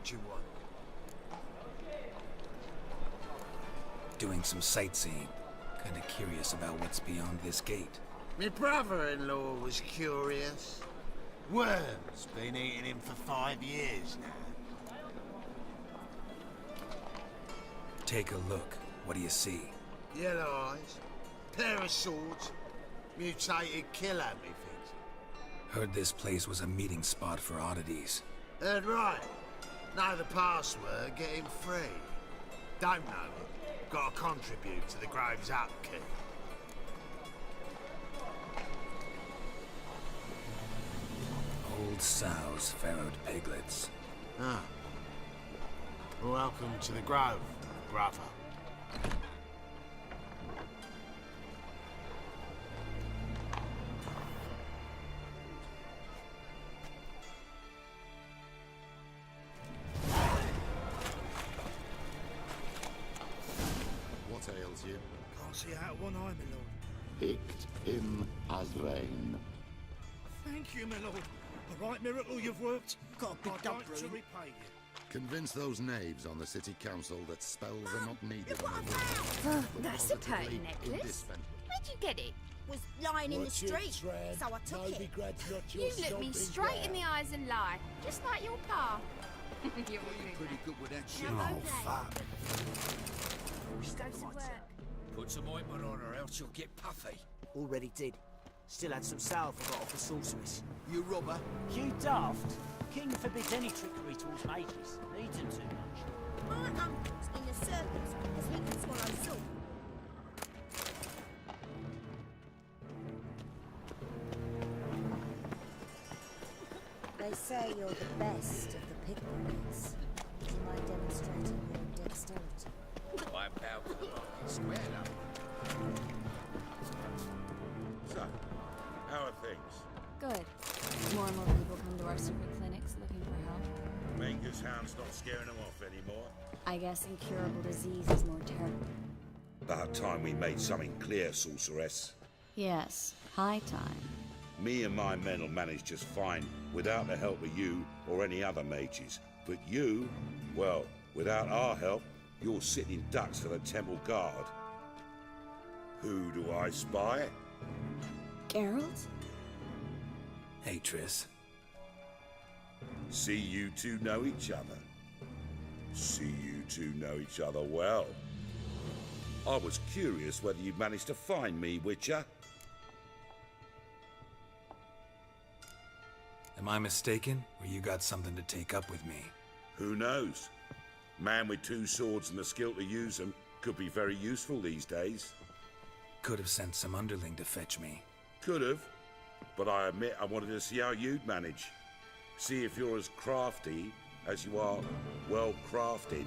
What do you want? Doing some sightseeing. Kinda curious about what's beyond this gate. My brother-in-law was curious. Worms been eating him for 5 years now. Take a look. What do you see? Yellow eyes, pair of swords, mutated killer, methinks. Heard this place was a meeting spot for oddities. Heard right. Know the password, get him free. Don't know it. Gotta contribute to the Grove's upkeep. Old sows, farrowed piglets. Ah. Welcome to the Grove, brother. What ails you? Can't see out one eye, my lord. Picked him as rain. Thank you, my lord. A right miracle you've worked. Got a big I'd dump like to room. repay you. Convince those knaves on the city council that spells are not needed on the Oh, world. that's a pretty necklace. Where'd you get it? Was lying in the street, so I took it. You look me straight in the eyes and lie, just like your pa. You're Pretty good with that shit. Now, Oh, okay. fuck. Let's go to work. Put some ointment on her, else you'll get puffy. Already did. Still had some salve I got off the sorceress. You robber. You daft. King forbids any trickery towards mages. Needs them too much. My uncle's in the circus because he can swallow salt. They say you're the best of the pickpockets. Do you mind demonstrating your dexterity? I bow to the line. Square up. So, how are things? Good. More and more people come to our secret clinics looking for help. Mangus Hound's not scaring them off anymore. I guess incurable disease is more terrible. About time we made something clear, sorceress. Yes, high time. Me and my men will manage just fine without the help of you or any other mages. But you, well, without our help, you're sitting ducks for the temple guard. Who do I spy? Geralt? Hey, Triss. See you two know each other. See you two know each other well. I was curious whether you'd managed to find me, Witcher. Am I mistaken, or you got something to take up with me? Who knows? Man with 2 swords and the skill to use them could be very useful these days. Could have sent some underling to fetch me. Could have, but I admit I wanted to see how you'd manage. See if you're as crafty as you are well crafted.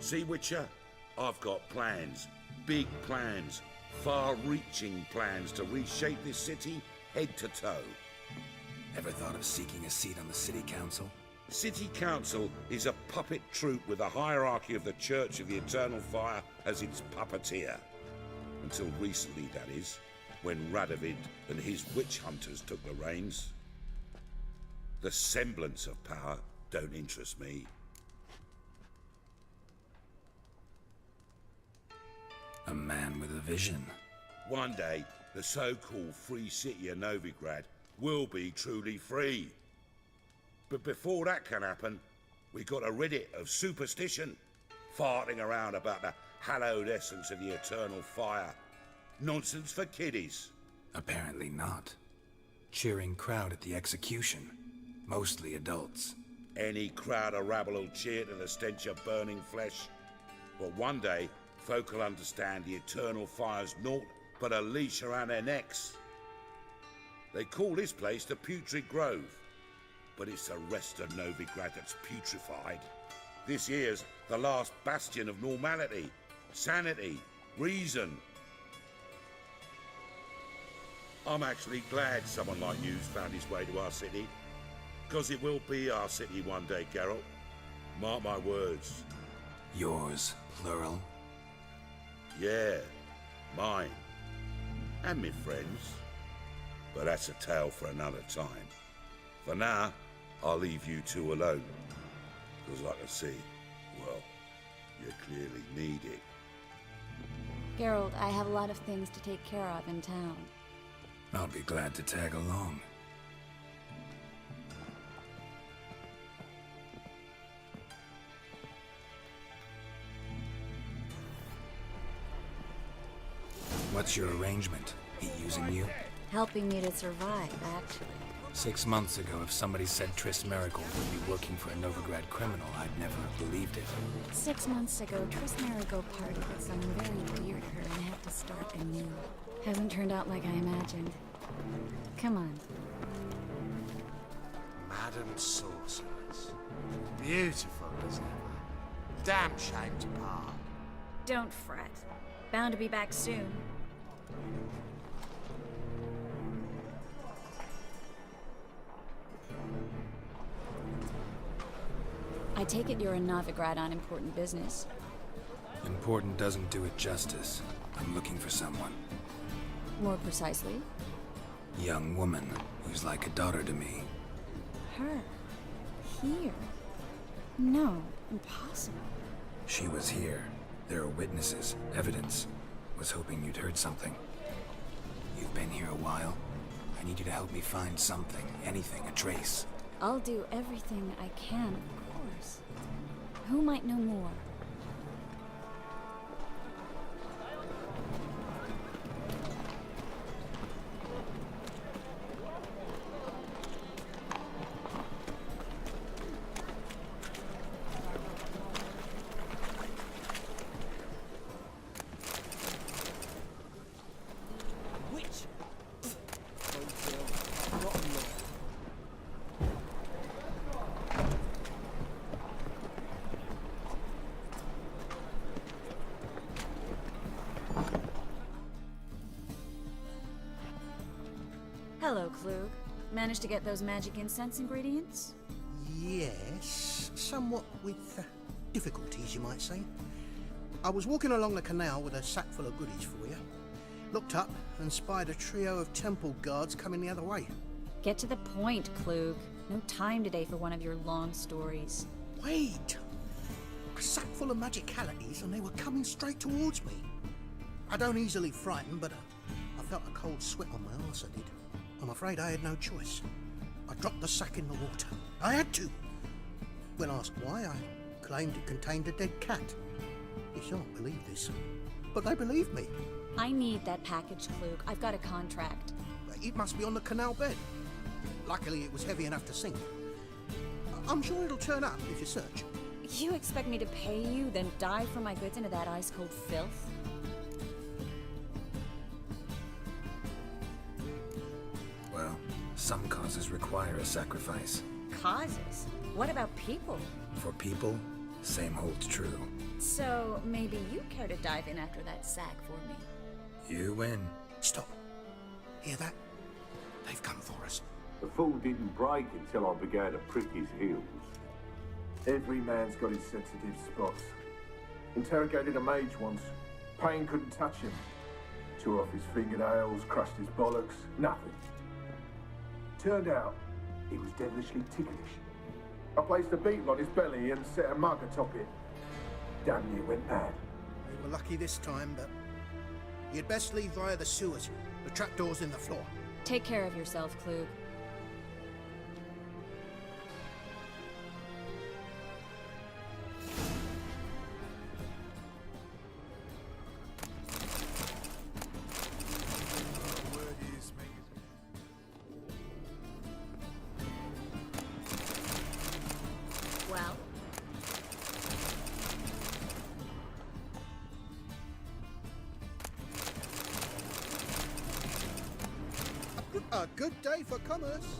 See, Witcher, I've got plans, big plans, far-reaching plans to reshape this city head to toe. Ever thought of seeking a seat on the city council? City Council is a puppet troupe with a hierarchy of the Church of the Eternal Fire as its puppeteer. Until recently, that is, when Radovid and his witch hunters took the reins. The semblance of power don't interest me. A man with a vision. One day, the so-called free city of Novigrad will be truly free. But before that can happen, we got to rid it of superstition, farting around about the hallowed essence of the eternal fire. Nonsense for kiddies. Apparently not. Cheering crowd at the execution. Mostly adults. Any crowd of rabble will cheer to the stench of burning flesh. But one day, folk will understand the eternal fire's naught but a leash around their necks. They call this place the Putrid Grove, but it's the rest of Novigrad that's putrefied. This here's the last bastion of normality, sanity, reason. I'm actually glad someone like you's found his way to our city, because it will be our city one day, Geralt. Mark my words. Yours, plural. Yeah, mine. And me friends. But that's a tale for another time. For now, I'll leave you two alone. Because like I see, well, you clearly need it. Geralt, I have a lot of things to take care of in town. I'll be glad to tag along. What's your arrangement? He using you? Helping me to survive, actually. 6 months ago, if somebody said Triss Merigold would be working for a Novigrad criminal, I'd never have believed it. 6 months ago, Triss Merigold parted with someone very dear to her and had to start anew. Hasn't turned out like I imagined. Come on. Madam Sorceress. Beautiful as ever. Damn shame to part. Don't fret. Bound to be back soon. I take it you're in Novigrad on important business. Important doesn't do it justice. I'm looking for someone. More precisely? Young woman who's like a daughter to me. Her? Here? No, impossible. She was here. There are witnesses, evidence. Was hoping you'd heard something. You've been here a while. I need you to help me find something, anything, a trace. I'll do everything I can, of course. Who might know more? Hello, Klug. Managed to get those magic incense ingredients? Yes, somewhat with difficulties, you might say. I was walking along the canal with a sack full of goodies for you. Looked up and spied a trio of temple guards coming the other way. Get to the point, Klug. No time today for one of your long stories. Wait! A sack full of magicalities and they were coming straight towards me. I don't easily frighten, but I felt a cold sweat on my arse, I did. I'm afraid I had no choice. I dropped the sack in the water. I had to. When asked why, I claimed it contained a dead cat. You shan't believe this, but they believed me. I need that package, Klug. I've got a contract. It must be on the canal bed. Luckily, it was heavy enough to sink. I'm sure it'll turn up if you search. You expect me to pay you, then dive for my goods into that ice-cold filth? Well, some causes require a sacrifice. Causes? What about people? For people, same holds true. So, maybe you care to dive in after that sack for me? You win. Stop. Hear that? They've come for us. The fall didn't break until I began to prick his heels. Every man's got his sensitive spots. Interrogated a mage once. Pain couldn't touch him. Tore off his fingernails, crushed his bollocks, nothing. Turned out, he was devilishly ticklish. I placed a beetle on his belly and set a mug atop it. Damn near went mad. We were lucky this time, but you'd best leave via the sewers. The trapdoor's in the floor. Take care of yourself, Klug. Well? A good day for commerce.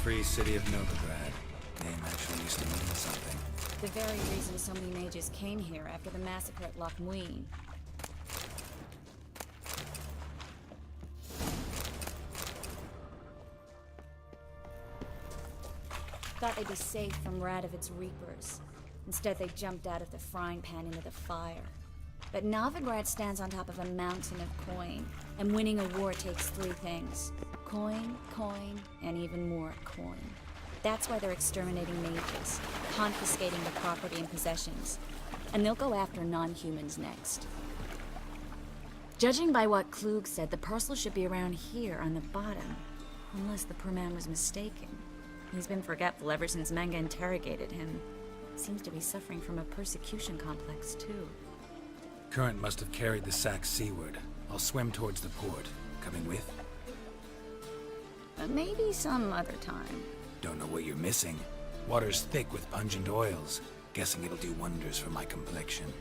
Free city of Novigrad. Name actually used to mean something. The very reason so many mages came here after the massacre at Loch Muin. Thought they'd be safe from Radovid's reapers. Instead, they jumped out of the frying pan into the fire. But Novigrad stands on top of a mountain of coin, and winning a war takes three things. Coin, coin, and even more coin. That's why they're exterminating mages, confiscating the property and possessions. And they'll go after non-humans next. Judging by what Klug said, the parcel should be around here on the bottom. Unless the poor man was mistaken. He's been forgetful ever since Manga interrogated him. Seems to be suffering from a persecution complex, too. Current must have carried the sack seaward. I'll swim towards the port. Coming with? Maybe some other time. Don't know what you're missing. Water's thick with pungent oils. Guessing it'll do wonders for my complexion.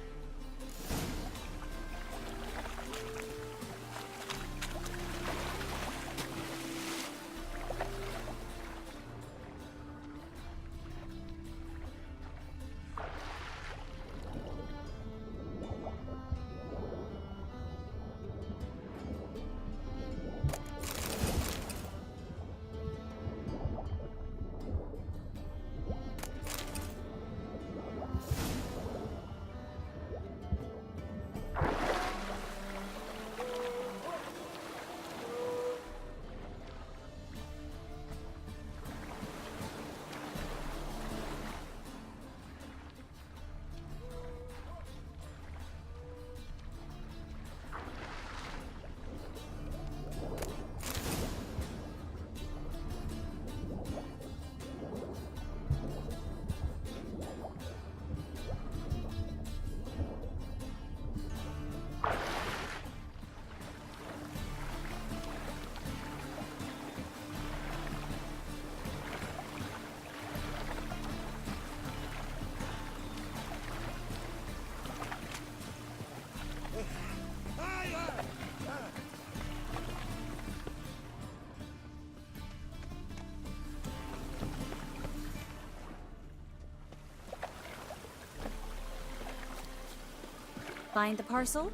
Find the parcel?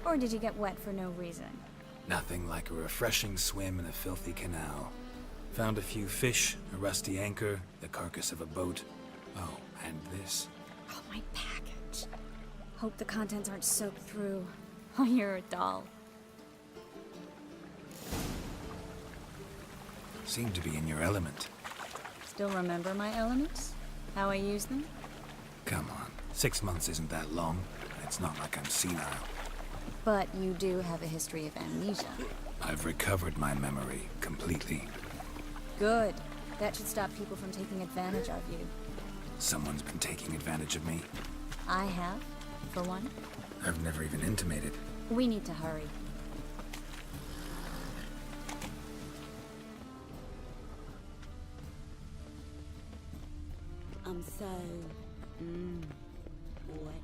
Or did you get wet for no reason? Nothing like a refreshing swim in a filthy canal. Found a few fish, a rusty anchor, the carcass of a boat. Oh, and this. Oh, my package. Hope the contents aren't soaked through. Oh, you're a doll. Seem to be in your element. Still remember my elements? How I use them? Come on, 6 months isn't that long. It's not like I'm senile. But you do have a history of amnesia. I've recovered my memory completely. Good. That should stop people from taking advantage of you. Someone's been taking advantage of me. I have, for one. I've never even intimated. We need to hurry. I'm so... wet.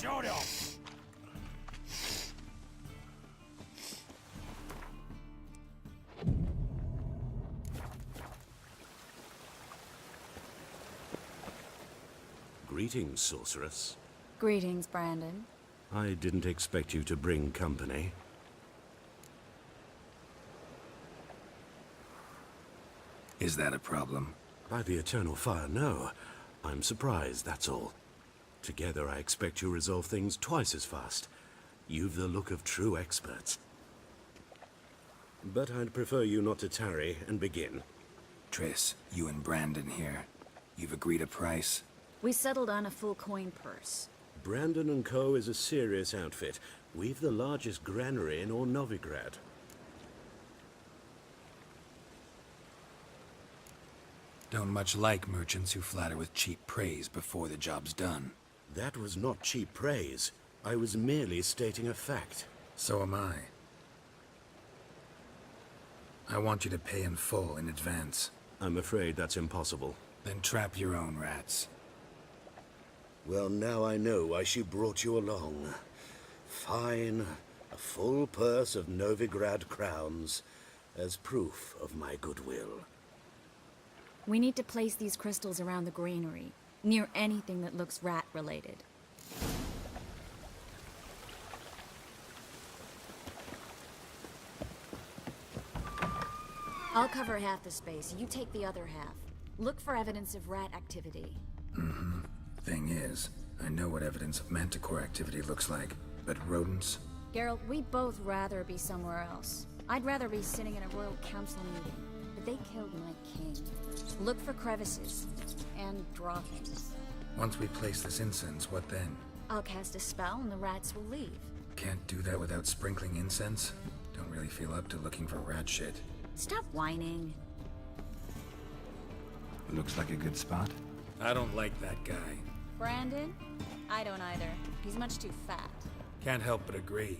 Shut up! Greetings, sorceress. Greetings, Brandon. I didn't expect you to bring company. Is that a problem? By the eternal fire, no. I'm surprised, that's all. Together, I expect you resolve things twice as fast. You've the look of true experts. But I'd prefer you not to tarry and begin. Triss, you and Brandon here. You've agreed a price? We settled on a full coin purse. Brandon & Co. is a serious outfit. We've the largest granary in all Novigrad. Don't much like merchants who flatter with cheap praise before the job's done. That was not cheap praise. I was merely stating a fact. So am I. I want you to pay in full in advance. I'm afraid that's impossible. Then trap your own rats. Well, now I know why she brought you along. Fine. A full purse of Novigrad crowns. as proof of my goodwill. We need to place these crystals around the granary, near anything that looks rat-related. I'll cover half the space, you take the other half. Look for evidence of rat activity. Mm-hmm. Thing is, I know what evidence of manticore activity looks like, but rodents? Geralt, we'd both rather be somewhere else. I'd rather be sitting in a royal council meeting, but they killed my king. Look for crevices, and droppings. Once we place this incense, what then? I'll cast a spell and the rats will leave. Can't do that without sprinkling incense? Don't really feel up to looking for rat shit. Stop whining. Looks like a good spot. I don't like that guy. Brandon? I don't either. He's much too fat. Can't help but agree.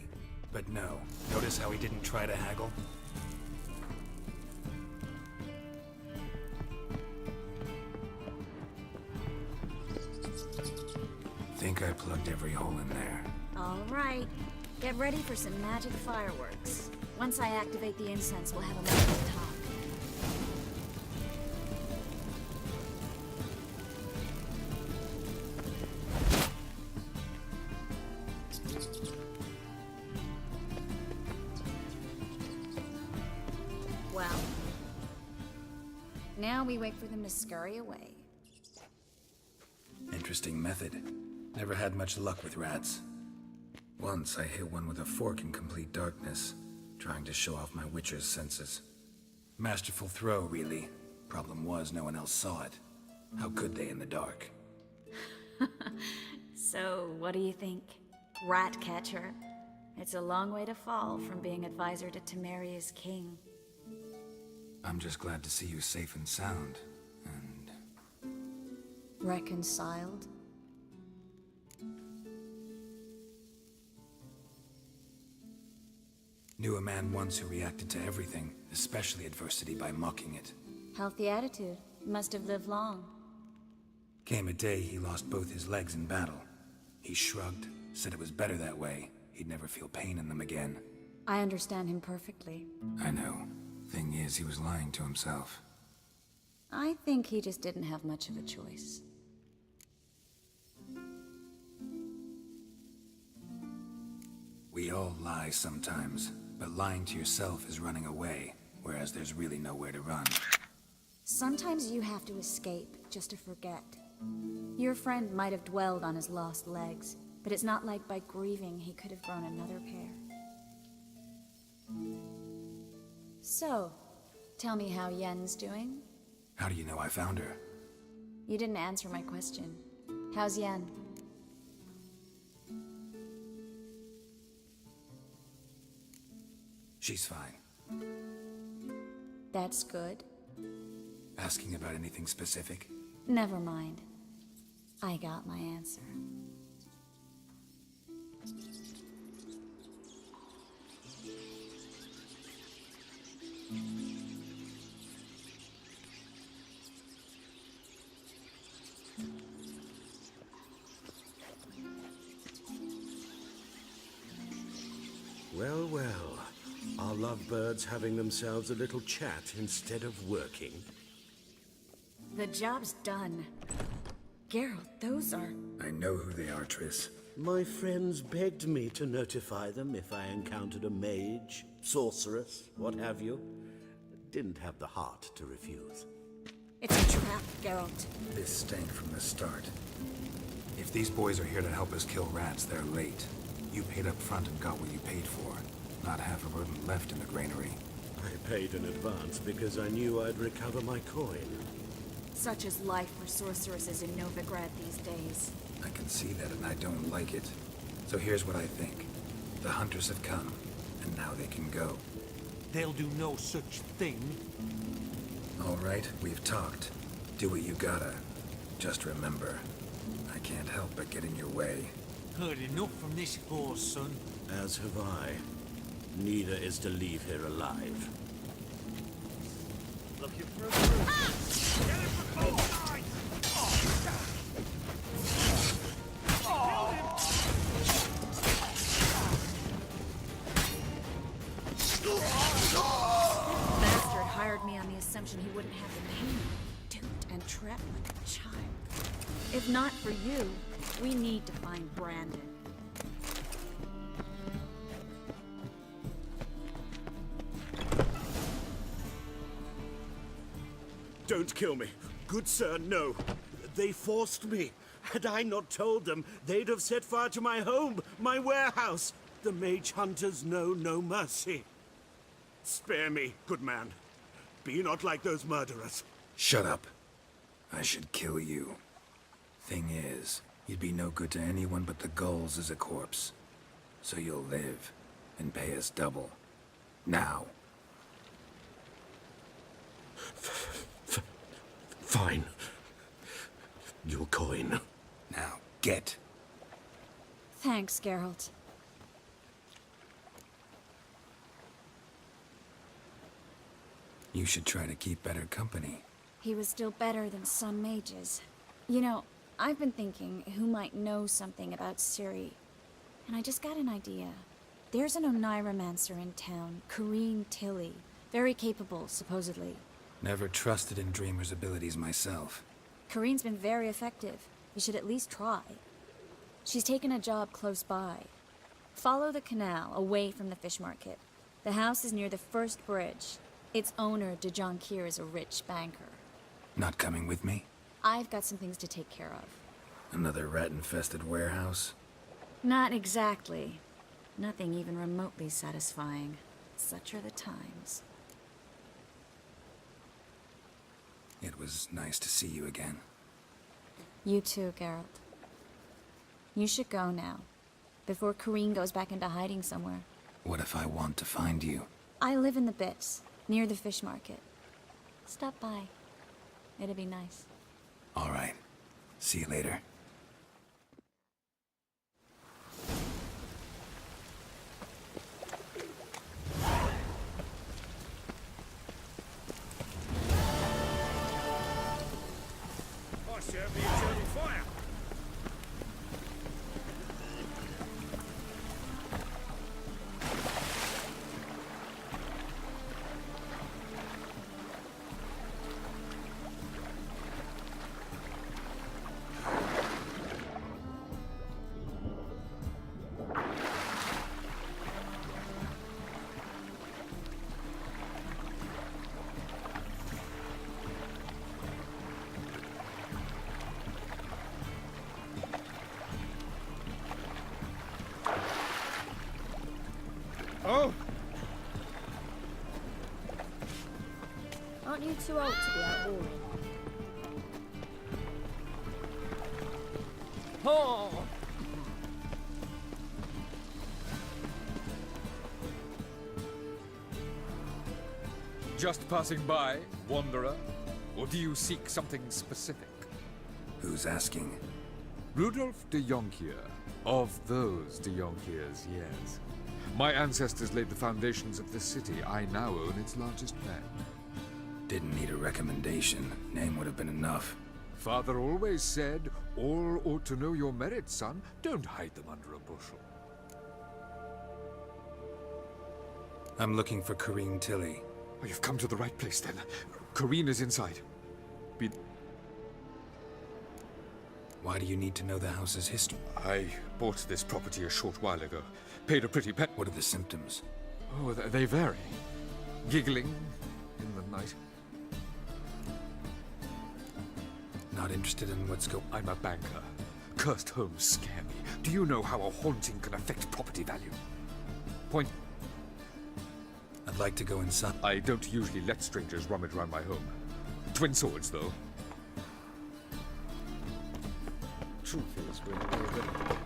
But no. Notice how he didn't try to haggle? Think I plugged every hole in there. All right. Get ready for some magic fireworks. Once I activate the incense, we'll have a magic talk. Well, now we wait for them to scurry away. Interesting method. Never had much luck with rats. Once I hit one with a fork in complete darkness, trying to show off my witcher's senses. Masterful throw, really. Problem was, no one else saw it. How could they in the dark? So, what do you think? Rat catcher? It's a long way to fall from being advisor to Temeria's king. I'm just glad to see you safe and sound, and... Reconciled? Knew a man once who reacted to everything, especially adversity, by mocking it. Healthy attitude. Must have lived long. Came a day he lost both his legs in battle. He shrugged, said it was better that way. He'd never feel pain in them again. I understand him perfectly. I know. Thing is, he was lying to himself. I think he just didn't have much of a choice. We all lie sometimes, but lying to yourself is running away, whereas there's really nowhere to run. Sometimes you have to escape, just to forget. Your friend might have dwelled on his lost legs, but it's not like by grieving he could have grown another pair. So, tell me how Yen's doing? How do you know I found her? You didn't answer my question. How's Yen? She's fine. That's good. Asking about anything specific? Never mind. I got my answer. Well, well. Are lovebirds having themselves a little chat instead of working? The job's done. Geralt, those are... I know who they are, Triss. My friends begged me to notify them if I encountered a mage, sorceress, what have you. Didn't have the heart to refuse. It's a trap, Geralt. This stank from the start. If these boys are here to help us kill rats, they're late. You paid up front and got what you paid for. Not half a rodent left in the granary. I paid in advance because I knew I'd recover my coin. Such is life for sorceresses in Novigrad these days. I can see that and I don't like it. So here's what I think. The hunters have come, and now they can go. They'll do no such thing. All right, we've talked. Do what you gotta. Just remember, I can't help but get in your way. Heard enough from this horse, son. As have I. Neither is to leave here alive. Looking for a fruit. Get it before I... hired me on the assumption he wouldn't have to pay me. Duped and trapped like a child. If not for you, we need to find Brandon. Don't kill me. Good sir, no. They forced me. Had I not told them, they'd have set fire to my home, my warehouse. The mage hunters know no mercy. Spare me, good man. Be not like those murderers. Shut up. I should kill you. Thing is, you'd be no good to anyone but the gulls as a corpse. So you'll live and pay us double. Now. Fine. Your coin. Now, get. Thanks, Geralt. You should try to keep better company. He was still better than some mages. You know, I've been thinking who might know something about Ciri. And I just got an idea. There's an Oneiromancer in town, Corrine Tilly. Very capable, supposedly. Never trusted in Dreamer's abilities myself. Corrine's been very effective. You should at least try. She's taken a job close by. Follow the canal, away from the fish market. The house is near the first bridge. Its owner, de Jonquier, is a rich banker. Not coming with me? I've got some things to take care of. Another rat-infested warehouse? Not exactly. Nothing even remotely satisfying. Such are the times. It was nice to see you again. You too, Geralt. You should go now, before Corrine goes back into hiding somewhere. What if I want to find you? I live in the Bits, near the fish market. Stop by. It'd be nice. All right. See you later. I serve the eternal fire. Oh! Aren't you too old to be out warring? Oh! Just passing by, wanderer? Or do you seek something specific? Who's asking? Rudolf de Jonquier. Of those de Jonquiers, yes. My ancestors laid the foundations of this city. I now own its largest bank. Didn't need a recommendation. Name would have been enough. Father always said, all ought to know your merits, son. Don't hide them under a bushel. I'm looking for Corrine Tilly. Oh, you've come to the right place, then. Corrine is inside. Be... Why do you need to know the house's history? I bought this property a short while ago. Paid a pretty penny. What are the symptoms? Oh, they vary. Giggling in the night. Not interested in what's going on. I'm a banker. Cursed homes scare me. Do you know how a haunting can affect property value? Point. I'd like to go inside. I don't usually let strangers rummage around my home. Twin swords, though. Truth is, we're already...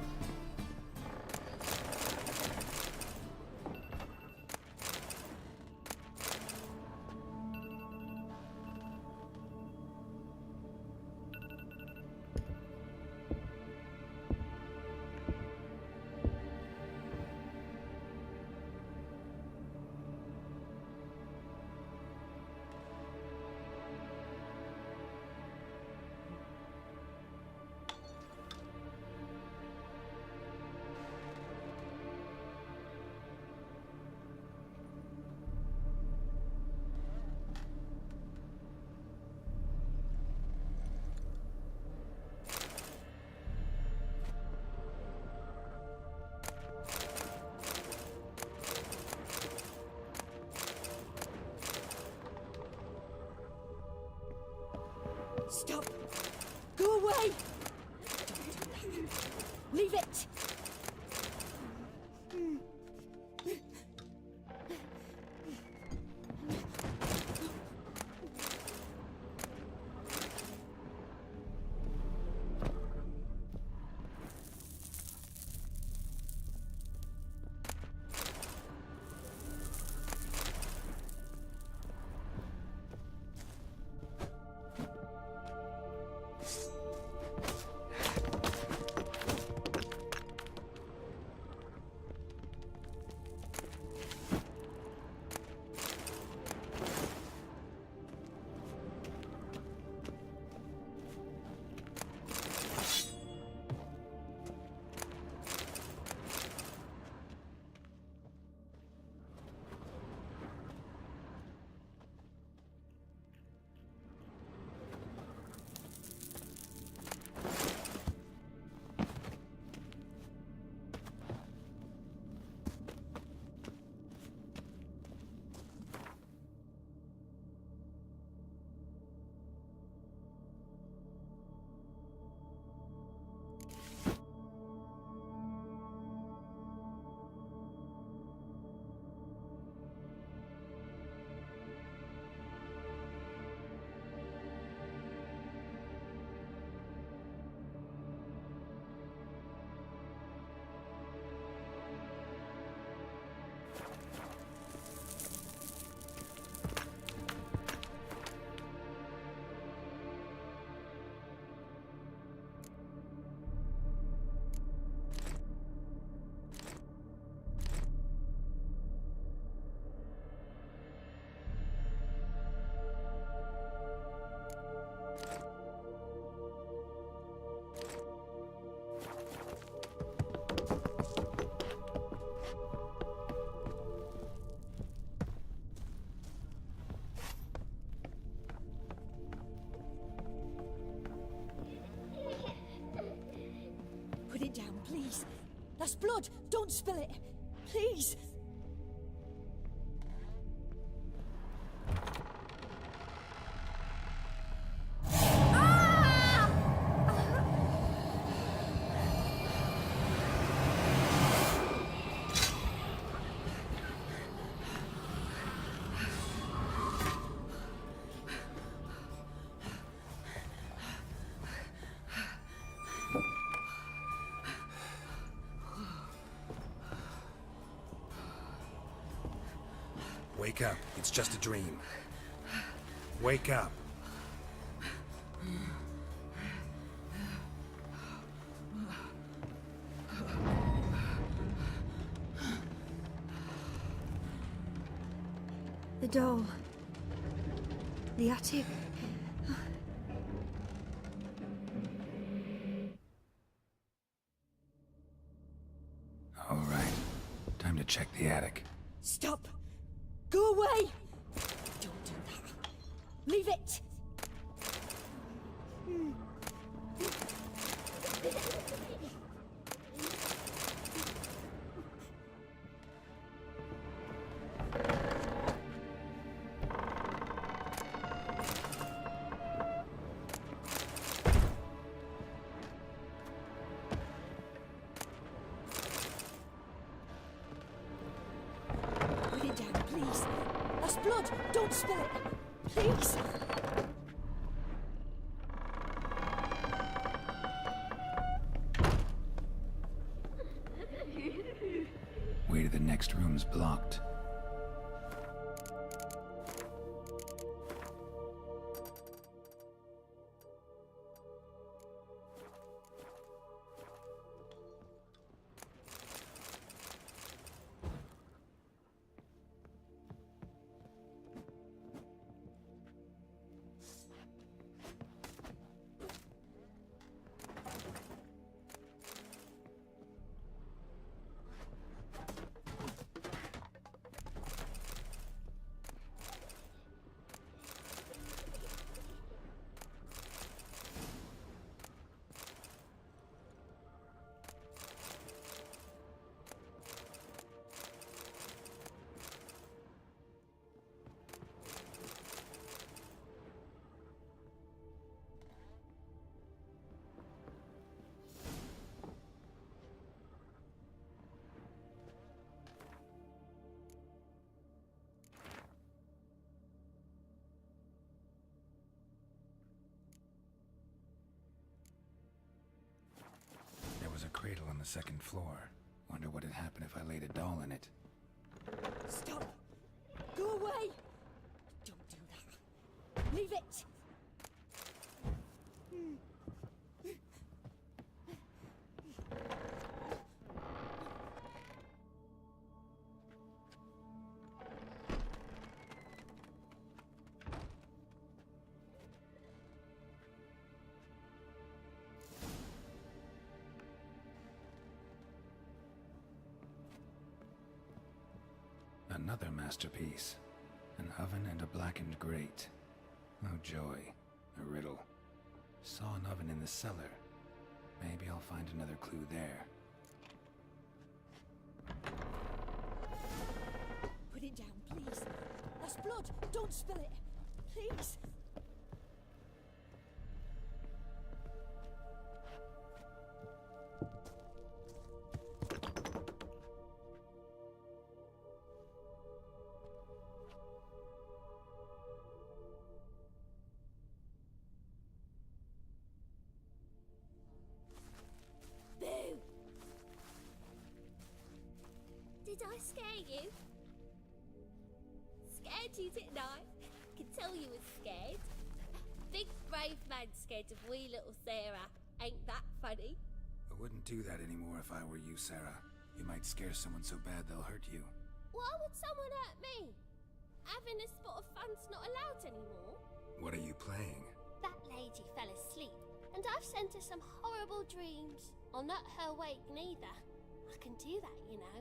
That's blood! Don't spill it! Please! Wake up. It's just a dream. Wake up. The door. The attic. All right. Time to check the attic. Stop! Go away! Don't do that. Leave it! Put it down, please. That's blood. Don't spill it. Please. Way to the next room's blocked. There was a cradle on the second floor. Wonder what had happened if I laid a doll in it. Stop! Go away! Don't do that. Leave it! Another masterpiece. An oven and a blackened grate. Oh joy. A riddle. Saw an oven in the cellar. Maybe I'll find another clue there. Put it down, please. That's blood. Don't spill it. Please. Boo! Did I scare you? Scared you, didn't I? Can tell you was scared. Big brave man scared of wee little Sarah. Ain't that funny? I wouldn't do that anymore if I were you, Sarah. You might scare someone so bad they'll hurt you. Why would someone hurt me? Having a spot of fun's not allowed anymore. What are you playing? That lady fell asleep, and I've sent her some horrible dreams. I'll not her wake neither. I can do that, you know.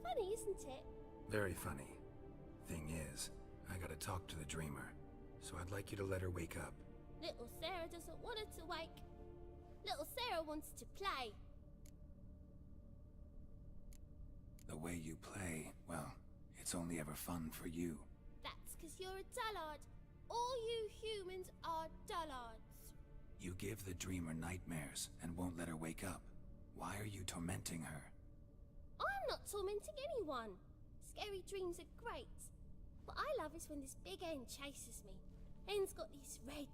Funny, isn't it? Very funny. Thing is, I gotta talk to the dreamer, so I'd like you to let her wake up. Little Sarah doesn't want her to wake. Little Sarah wants to play. The way you play, well, it's only ever fun for you. That's because you're a dullard. All you humans are dullards. You give the dreamer nightmares and won't let her wake up. Why are you tormenting her? I'm not tormenting anyone. Scary dreams are great. What I love is when this big end chases me. End's got these red...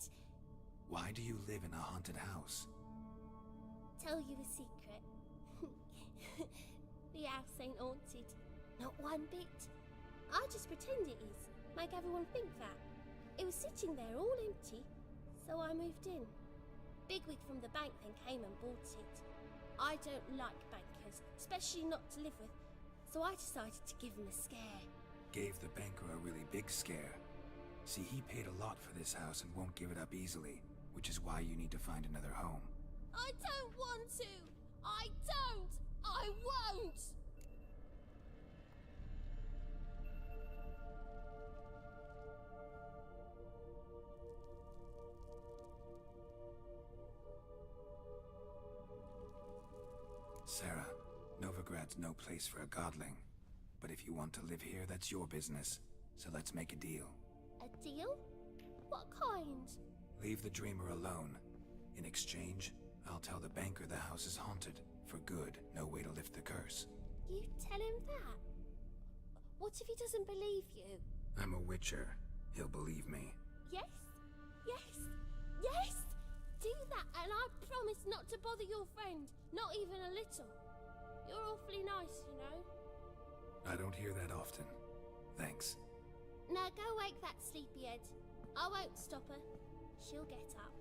Why do you live in a haunted house? Tell you a secret. The house ain't haunted. Not one bit. I just pretend it is. Make everyone think that. It was sitting there all empty, so I moved in. Bigwig from the bank then came and bought it. I don't like bankers, especially not to live with, so I decided to give him a scare. Gave the banker a really big scare. See, he paid a lot for this house and won't give it up easily, which is why you need to find another home. I don't want to! I don't! I won't! Sarah, Novigrad's no place for a godling. But if you want to live here, that's your business. So let's make a deal. A deal? What kind? Leave the dreamer alone. In exchange, I'll tell the banker the house is haunted. For good, no way to lift the curse. You tell him that? What if he doesn't believe you? I'm a witcher. He'll believe me. Yes? Yes? Yes! Do that and I promise not to bother your friend. Not even a little. You're awfully nice, you know. I don't hear that often. Thanks. Now go wake that sleepyhead. I won't stop her. She'll get up.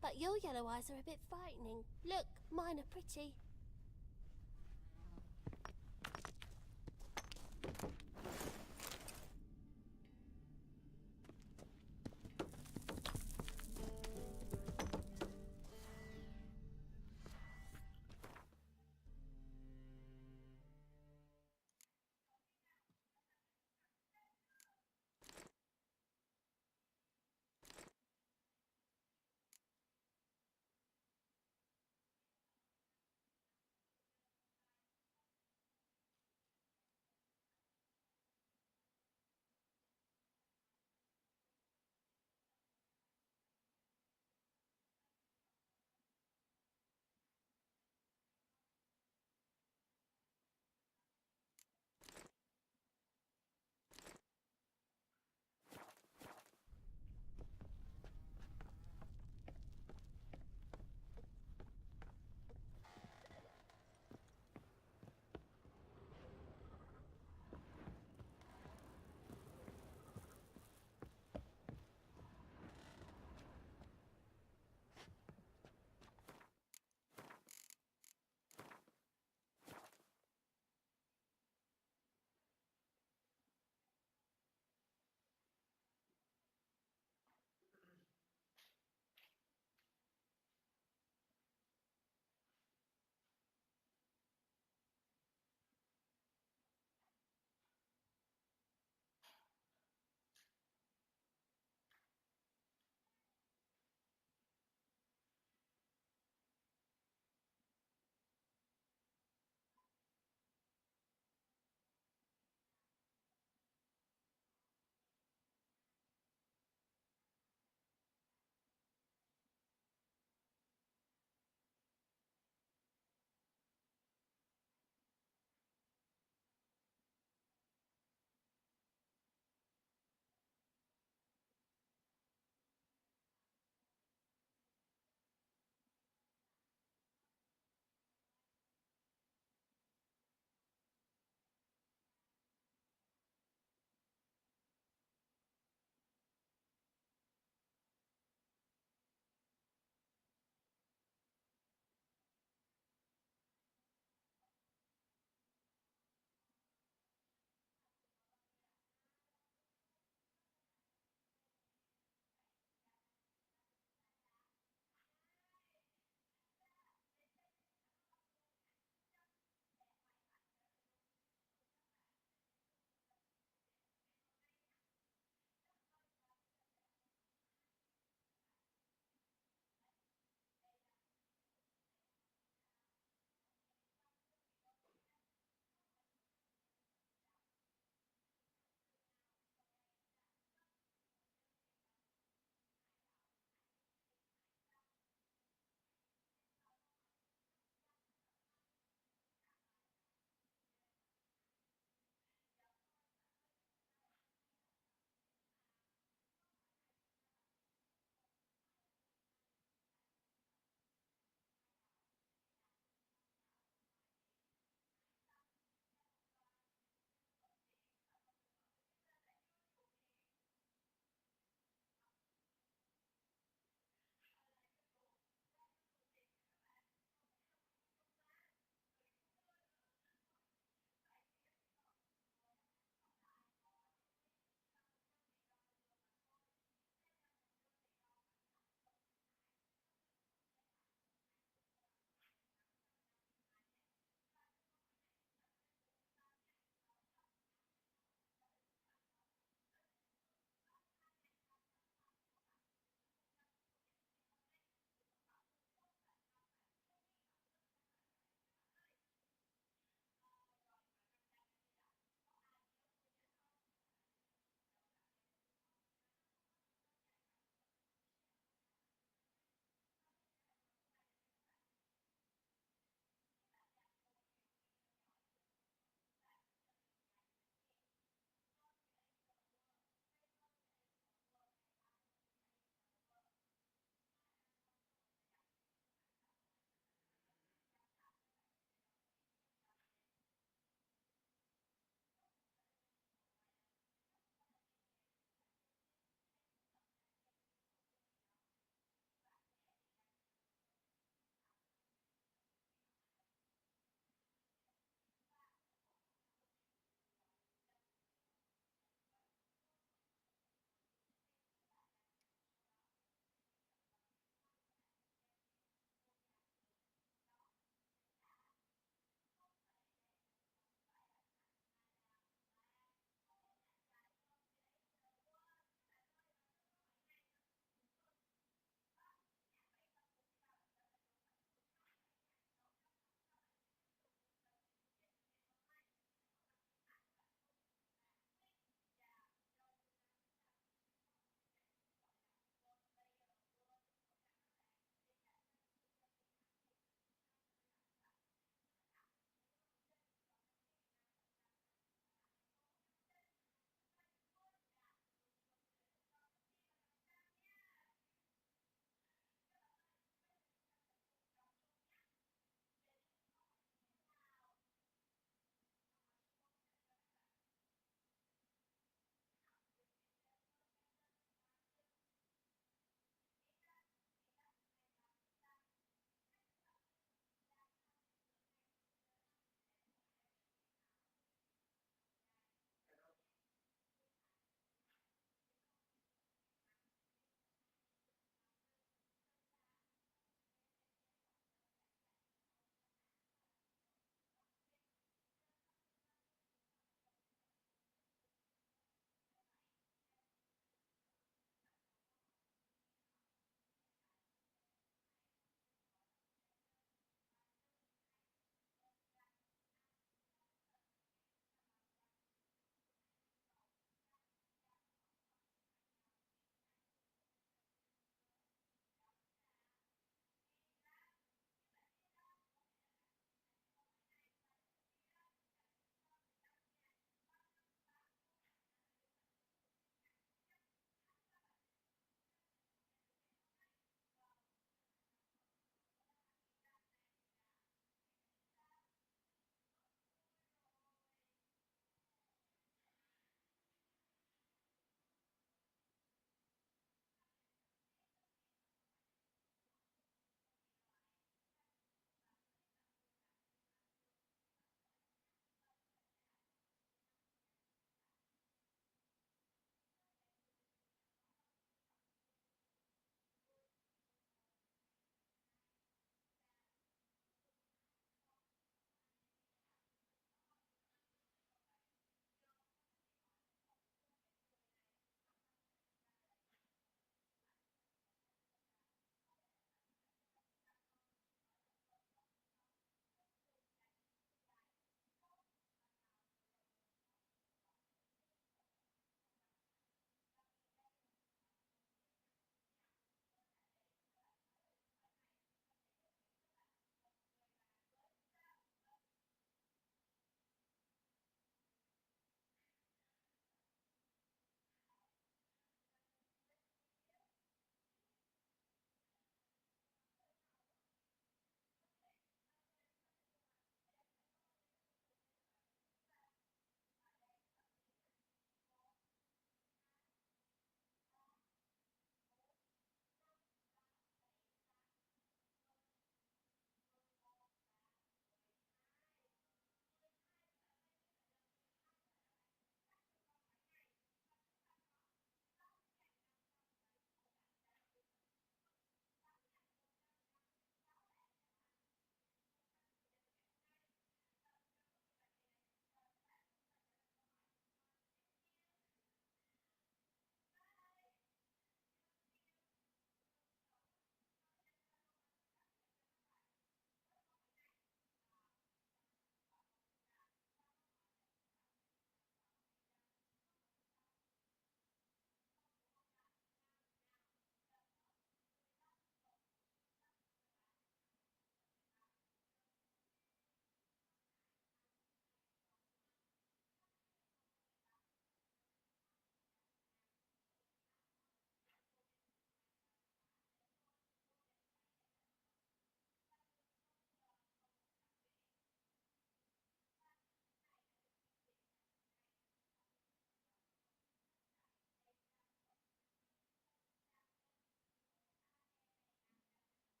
But your yellow eyes are a bit frightening. Look, mine are pretty.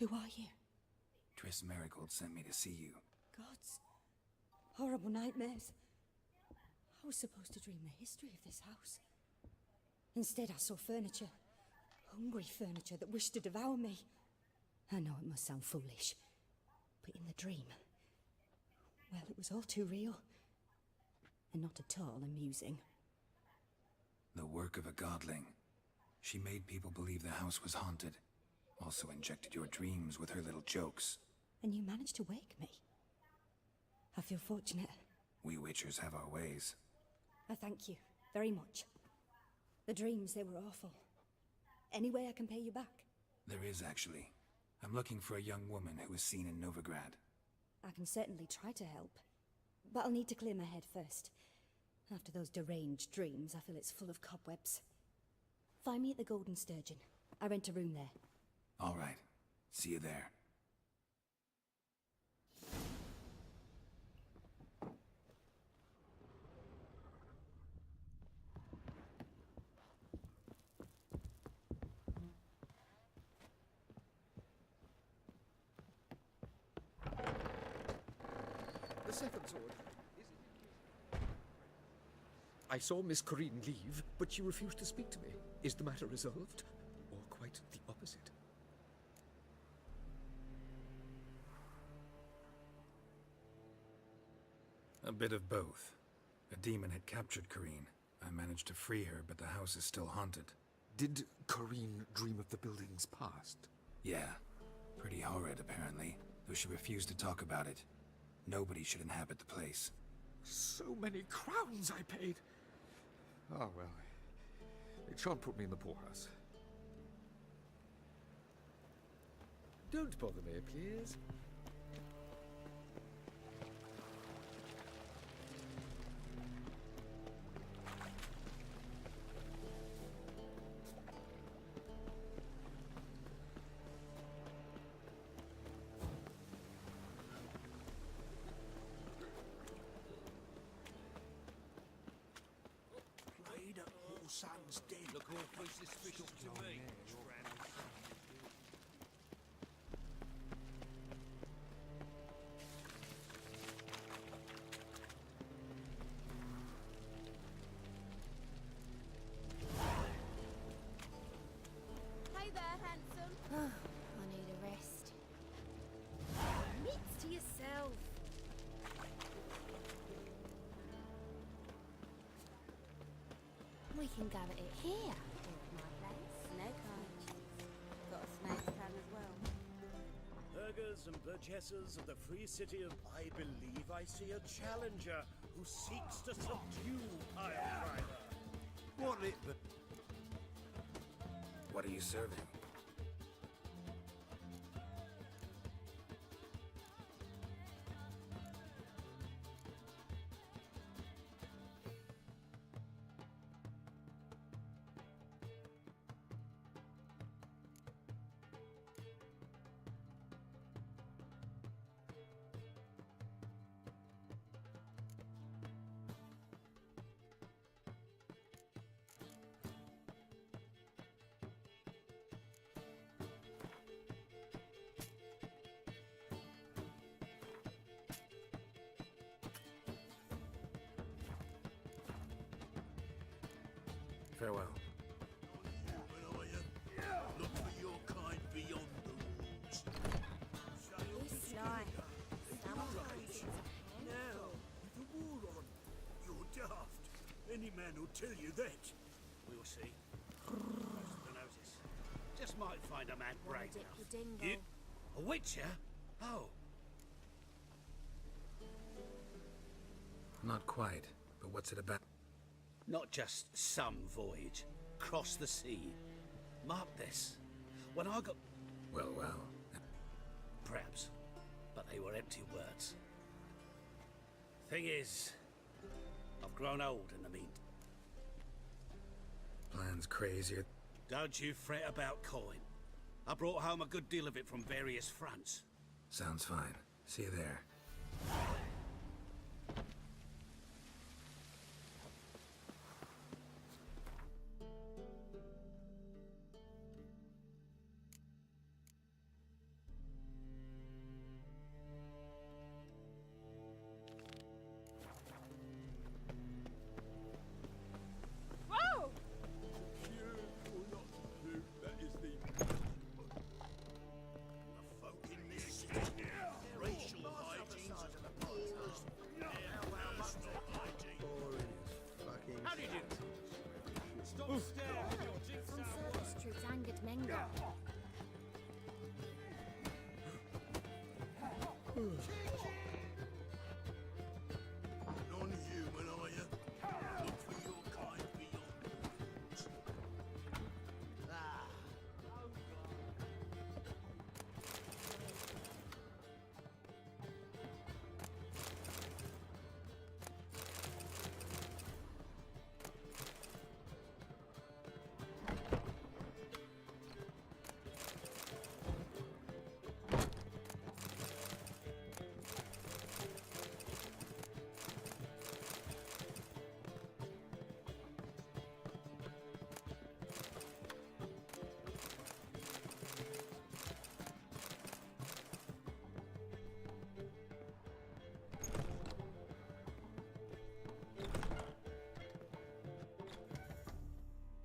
Who are you? Triss Marigold sent me to see you. Gods. Horrible nightmares. I was supposed to dream the history of this house. Instead, I saw furniture. Hungry furniture that wished to devour me. I know it must sound foolish, but in the dream, well, it was all too real. And not at all amusing. The work of a godling. She made people believe the house was haunted. Also injected your dreams with her little jokes. And you managed to wake me. I feel fortunate. We Witchers have our ways. I thank you very much. The dreams, they were awful. Any way I can pay you back? There is, actually. I'm looking for a young woman who was seen in Novigrad. I can certainly try to help. But I'll need to clear my head first. After those deranged dreams, I feel it's full of cobwebs. Find me at the Golden Sturgeon. I rent a room there. All right. See you there. The Seventh Sword. I saw Miss Corinne leave, but she refused to speak to me. Is the matter resolved? Or quite the opposite? A bit of both. A demon had captured Corinne. I managed to free her, but the house is still haunted. Did Corinne dream of the building's past? Yeah. Pretty horrid, apparently, though she refused to talk about it. Nobody should inhabit the place. So many crowns I paid! Ah, well. It shan't put me in the poorhouse. Don't bother me, please. Son's dead. Look awfully suspicious to me. Hey there, handsome. I need a rest. Admit to yourself. We can go at it here, or at my place. Snake eye. Got a snake fan as well. Burghers and burgesses of the free city of... I believe I see a challenger who seeks to subdue Piledriver. What it... What are you serving? Farewell. Look for your kind beyond the walls. This life, sometimes it's a Now, with the war on, you're daft. Any man will tell you that. We'll see. The notice. Just might find a man brave dip enough. your dingle. You? A witcher? Oh. Not quite, but what's it about? Not just some voyage. Cross the sea. Mark this. When I got... Well, well. Perhaps. But they were empty words. Thing is, I've grown old in the meantime. Plan's crazier. Don't you fret about coin. I brought home a good deal of it from various fronts. Sounds fine. See you there. Non-human, are you? Look for your kind beyond. Ah.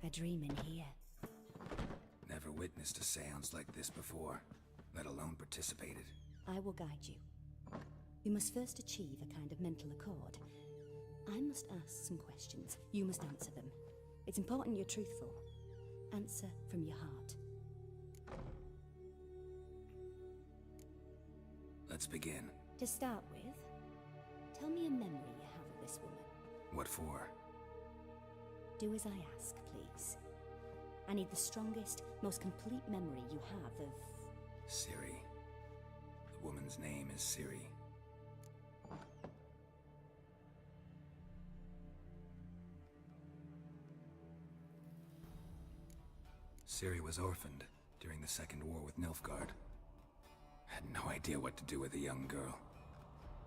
A dream in here. Never witnessed a seance like this before, let alone participated. I will guide you. You must first achieve a kind of mental accord. I must ask some questions. You must answer them. It's important you're truthful. Answer from your heart. Let's begin. To start with, tell me a memory you have of this woman. What for? Do as I ask, please. I need the strongest, most complete memory you have of... Ciri. The woman's name is Ciri. Ciri was orphaned during the Second War with Nilfgaard. Had no idea what to do with a young girl.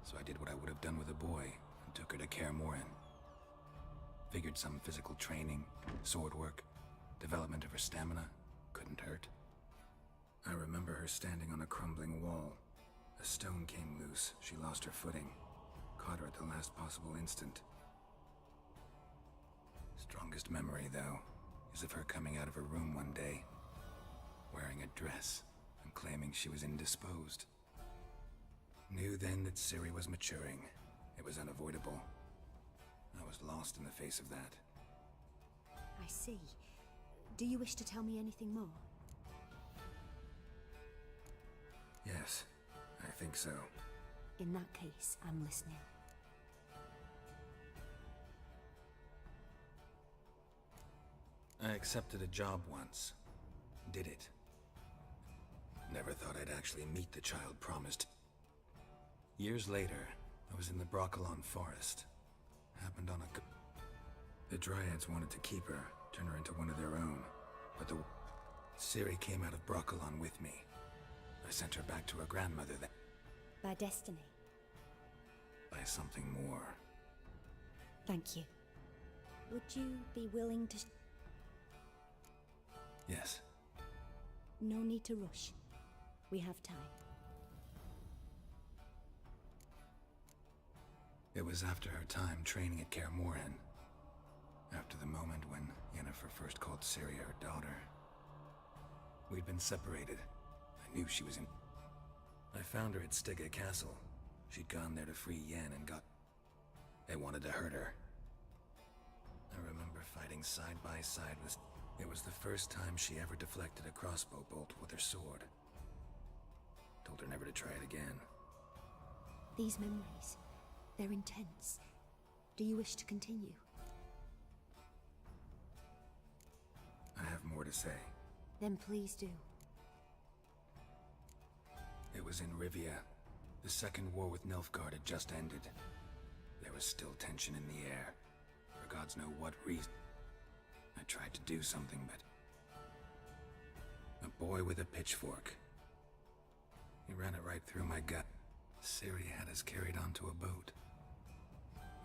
So I did what I would have done with a boy and took her to Kaer Morhen. Figured some physical training, sword work, development of her stamina couldn't hurt. I remember her standing on a crumbling wall. A stone came loose, she lost her footing. Caught her at the last possible instant. Strongest memory, though, is of her coming out of her room one day, wearing a dress and claiming she was indisposed. Knew then that Ciri was maturing. It was unavoidable. I was lost in the face of that. I see. Do you wish to tell me anything more? Yes, I think so. In that case, I'm listening. I accepted a job once. Did it. Never thought I'd actually meet the child promised. Years later, I was in the Broccolon forest. Happened on a... The Dryads wanted to keep her, turn her into one of their own. But Ciri came out of Broccolon with me. I sent her back to her grandmother then. By destiny. By something more. Thank you. Would you be willing to... Yes. No need to rush. We have time. It was after her time training at Kaer Morhen. After the moment when Yennefer first called Ciri her daughter. We'd been separated. I knew she was in... I found her at Stygga Castle. She'd gone there to free Yen and got... They wanted to hurt her. I remember fighting side by side with... It was the first time she ever deflected a crossbow bolt with her sword. Told her never to try it again. These memories, they're intense. Do you wish to continue? I have more to say. Then please do. It was in Rivia. The Second War with Nilfgaard had just ended. There was still tension in the air. For gods know what reason. I tried to do something, but... A boy with a pitchfork. He ran it right through my gut. Ciri had us carried onto a boat.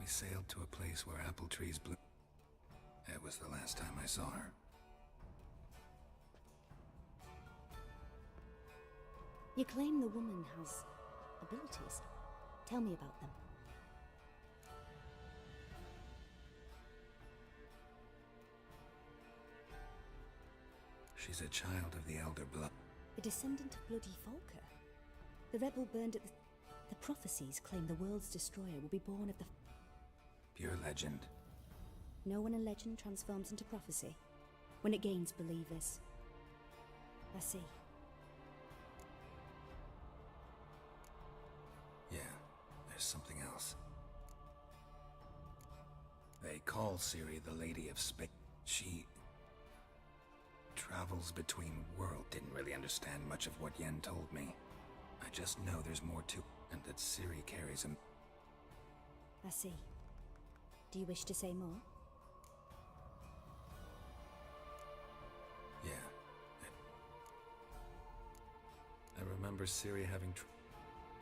We sailed to a place where apple trees blew. That was the last time I saw her. You claim the woman has abilities. Tell me about them. She's a child of the Elder Blood. A descendant of bloody Volker. The rebel burned at the... The prophecies claim the world's destroyer will be born of the... Pure legend. No one in legend transforms into prophecy. When it gains believers. I see. something else. They call Ciri the Lady of Space. She travels between worlds. Didn't really understand much of what Yen told me. I just know there's more to it, and that Ciri carries him. I see. Do you wish to say more? Yeah. I remember Ciri having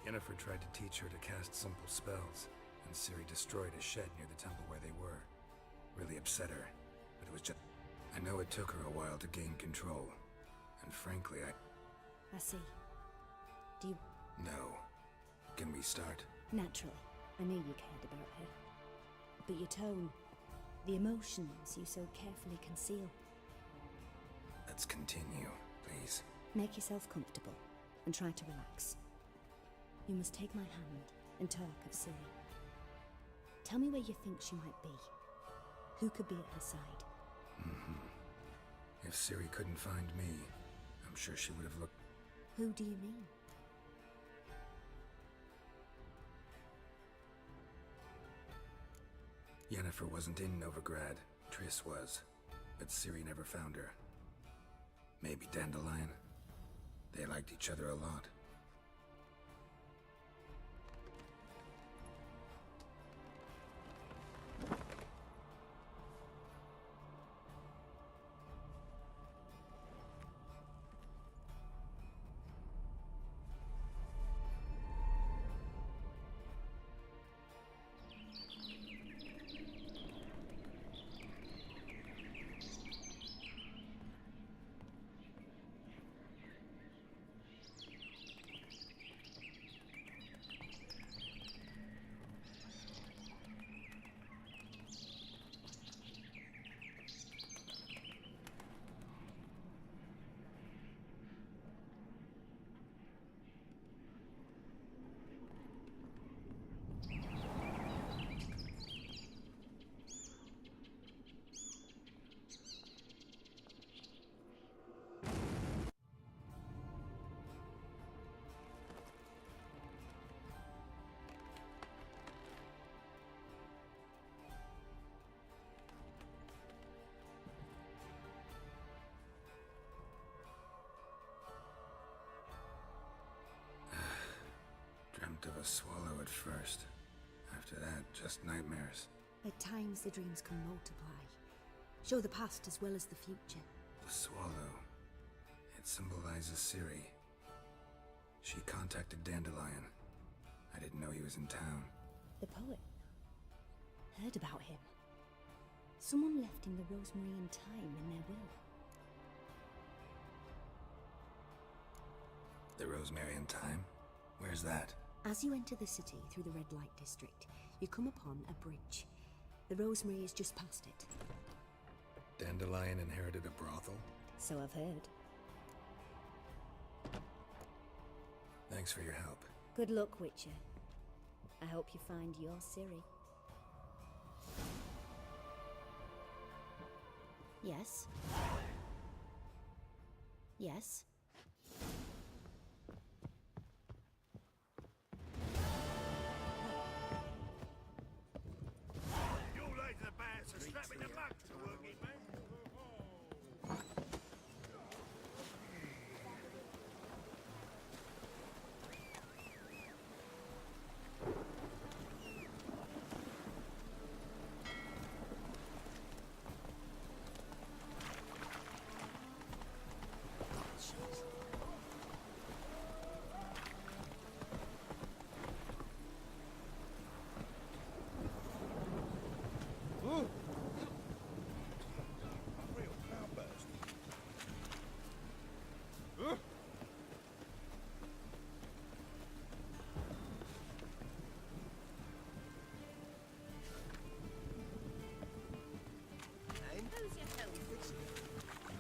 Yennefer tried to teach her to cast simple spells, and Ciri destroyed a shed near the temple where they were. Really upset her, but it was just... I know it took her a while to gain control, and frankly, I see. Do you... No. Can we start? Naturally. I knew you cared about her. But your tone, the emotions you so carefully conceal. Let's continue, please. Make yourself comfortable, and try to relax. You must take my hand and talk of Ciri. Tell me where you think she might be. Who could be at her side? If Ciri couldn't find me, I'm sure she would have looked... Who do you mean? Yennefer wasn't in Novigrad. Triss was. But Ciri never found her. Maybe Dandelion? They liked each other a lot. Dreamt of a swallow at first. After that, just nightmares. At times the dreams can multiply. Show the past as well as the future. The swallow. It symbolizes Ciri. She contacted Dandelion. I didn't know he was in town. The poet. Heard about him. Someone left him the rosemary and thyme in their will. The rosemary and thyme? Where's that? As you enter the city through the red light district, you come upon a bridge. The rosemary is just past it. Dandelion inherited a brothel? So I've heard. Thanks for your help. Good luck, Witcher. I hope you find your Ciri. Yes? Yes? You like the bass are strapping the muck to working, man.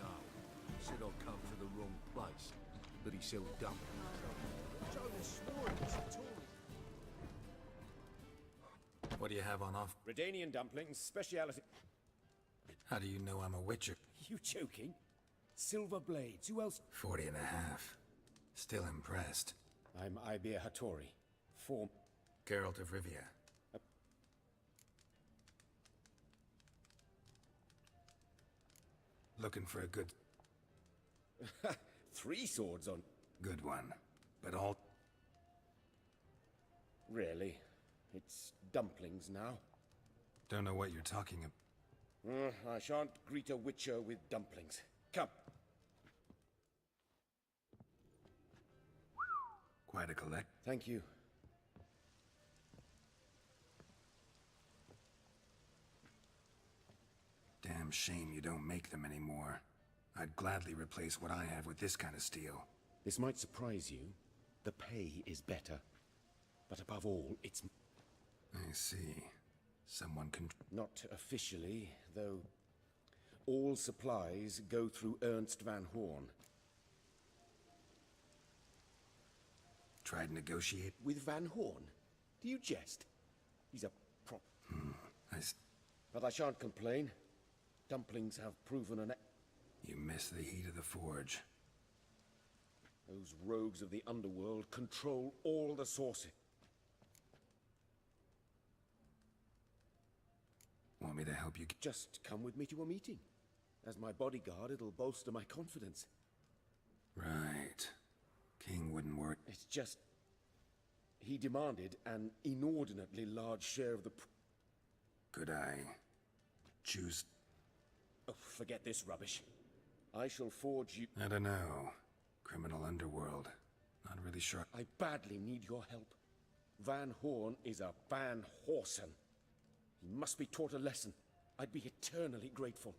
No, said I'd come to the wrong place, but he sold dumplings. What do you have on off? Redanian dumplings, speciality. How do you know I'm a witcher? You joking? Silver blades, who else? 40 and a half. Still impressed. I'm Ibir Hattori. Geralt of Rivia. Looking for a good... 3 swords on... Good one. But all... Really? It's dumplings now? Don't know what you're talking about. I shan't greet a witcher with dumplings. Come. Quite a collect. Thank you. Damn shame you don't make them anymore. I'd gladly replace what I have with this kind of steel. This might surprise you. The pay is better. But above all, it's... I see. Someone can... Not officially, though. All supplies go through Ernst van Horn. Tried to negotiate? With Van Horn? Do you jest? He's a prop. But I shan't complain. Dumplings have proven an... You miss the heat of the forge. Those rogues of the underworld control all the sources. Want me to help you? Just come with me to a meeting. As my bodyguard, it'll bolster my confidence. Right. King wouldn't work. It's just... He demanded an inordinately large share of the... Could I... choose... Oh, forget this rubbish. I shall forge you... I don't know. Criminal underworld. Not really sure. I badly need your help. Van Horn is a Van Horsen. He must be taught a lesson. I'd be eternally grateful.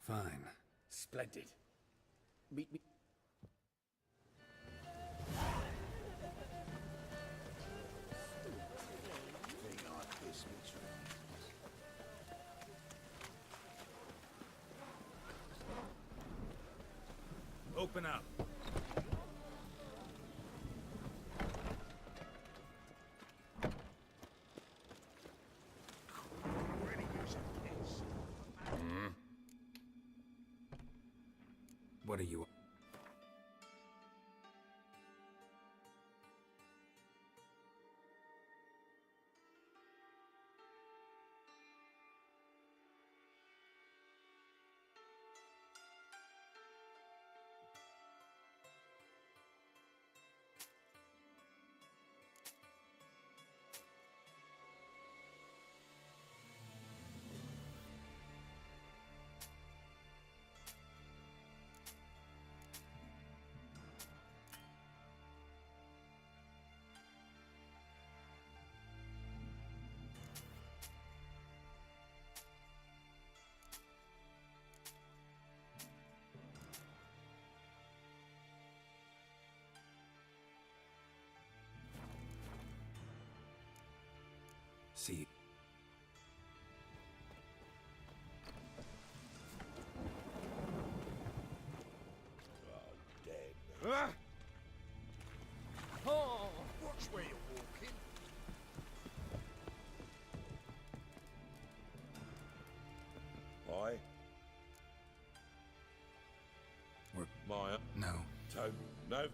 Fine. Splendid. Meet me... Open up. What are you... See. Ah! Oh, watch where you're walking. Why? We're... Maya? No. Toad? No?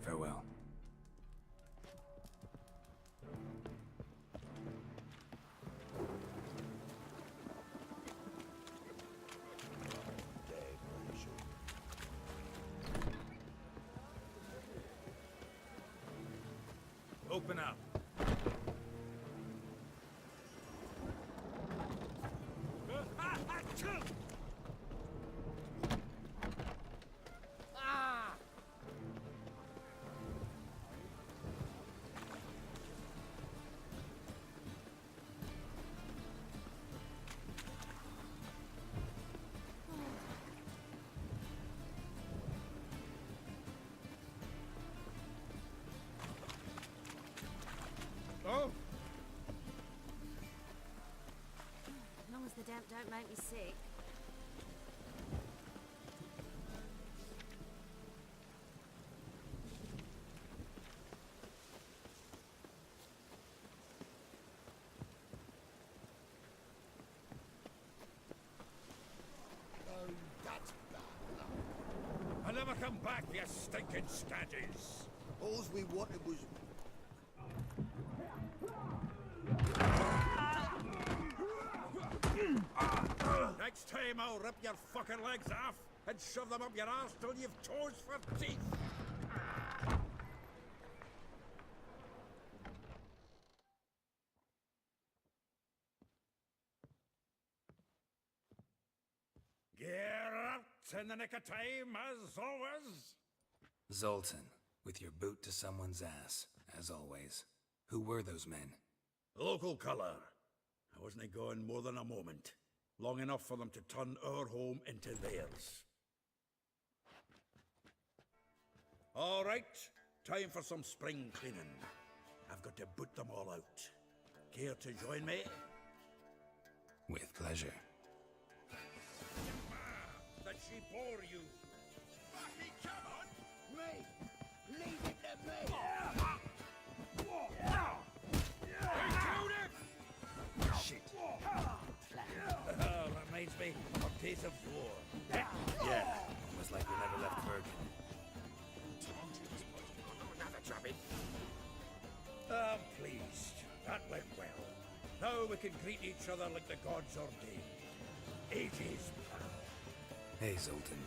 Farewell. Open up. Oh! As long as the damp don't make me sick. Oh, that's bad luck. I never come Come back, you stinking scaddies! All we wanted was... Next time I'll rip your fucking legs off and shove them up your arse till you've toes for teeth! Get out in the nick of time, as always! Zoltan, with your boot to someone's ass, as always. Who were those men? Local colour. I wasn't gone more than a moment. Long enough for them to turn our home into theirs. All right, time for some spring cleaning. I've got to boot them all out. Care to join me? With pleasure. That she bore you. Bucky, come on! Me! Leave it to me! Shit. Reminds me of days of war. Yeah, almost like we never left Bergen. Another drubbing. I'm pleased. That went well. Now we can greet each other like the gods ordained. Ages, pal. Hey, Zoltan.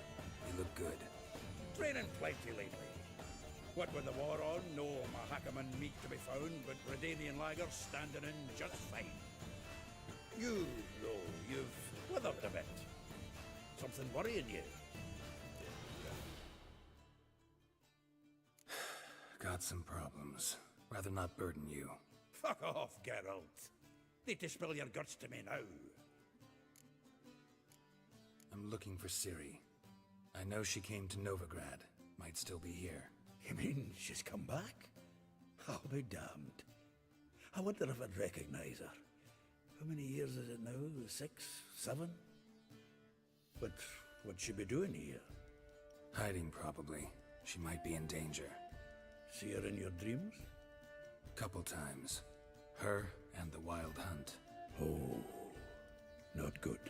You look good. Training plenty lately. What with the war on, no Mahakaman meat to be found, but Redanian lagers standing in just fine. You, though, you've withered a bit. Something worrying you? Got some problems. Rather not burden you. Fuck off, Geralt. Need to spill your guts to me now. I'm looking for Ciri. I know she came to Novigrad. Might still be here. You mean she's come back? I'll be damned. I wonder if I'd recognize her. How many years is it now? 6? 7? But what'd she be doing here? Hiding, probably. She might be in danger. See her in your dreams? Couple times. Her and the Wild Hunt. Oh, not good.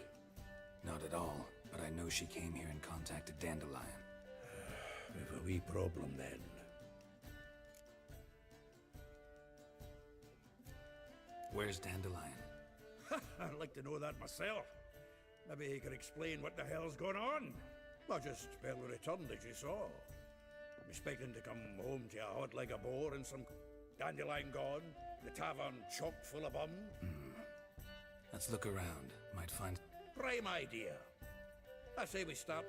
Not at all, but I know she came here and contacted Dandelion. We've a wee problem then. Where's Dandelion? I'd like to know that myself. Maybe he could explain what the hell's going on. Or just barely returned, as you saw. I'm expecting to come home to a hot like a boar and some Dandelion gone, the tavern chock full of bum. Let's look around. Might find... Prime idea. I say we start.